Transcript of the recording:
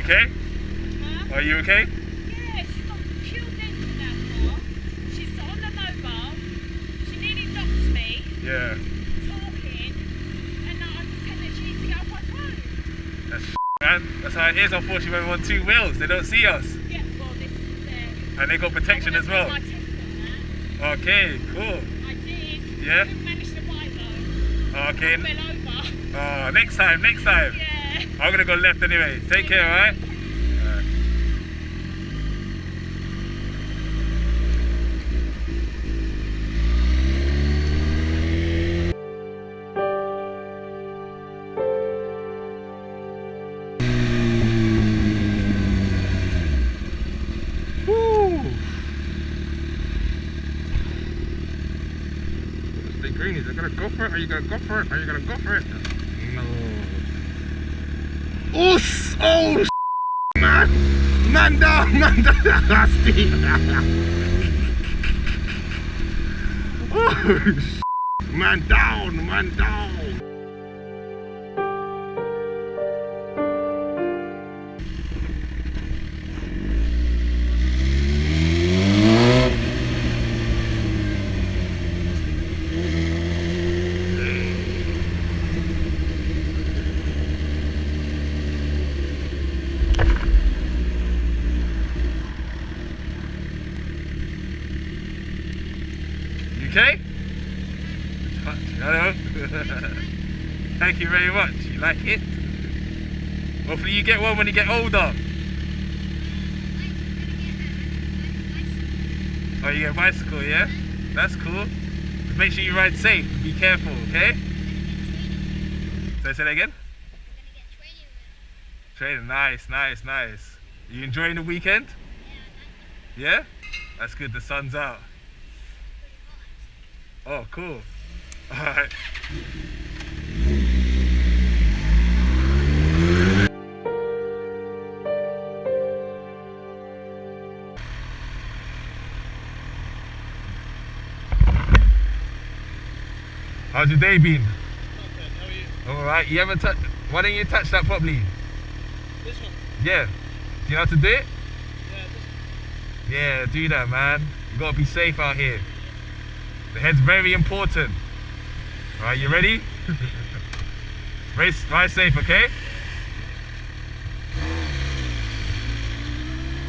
You okay? Huh? Are you okay? Yeah, she's got pure dents in that car. She's on the mobile. She nearly knocks me. Yeah. Talking. And now I'm just telling her she needs to get off my phone. That's man. That's how it is, unfortunately, when we're on two wheels. They don't see us. Yeah, well, this is And they got protection as well. I test on that. Okay, cool. I did. Yeah? Couldn't manage to buy though. Okay. I fell over. Oh, next time. Yeah. I'm gonna go left anyway. Take care, alright? The greenies, are you gonna go for it? Are you gonna go for it? Are you gonna go for it? No. Oos! Oh, man! Man down! Man down! Steve! Oh, man down! Man down! Okay? Hello. Thank you very much. You like it? Hopefully you get one when you get older. Oh, you get a bicycle, yeah? That's cool. Just make sure you ride safe. Be careful, okay? So say that again? Training, nice, nice, nice. You enjoying the weekend? Yeah? That's good, the sun's out. Oh, cool. Alright. How's your day been? Okay, how are you? Alright, you haven't touched. Why don't you touch that properly? This one? Yeah. Do you know how to do it? Yeah, this one. Yeah, do that, man. You gotta be safe out here. The head's very important. Alright, you ready? Ride safe, okay?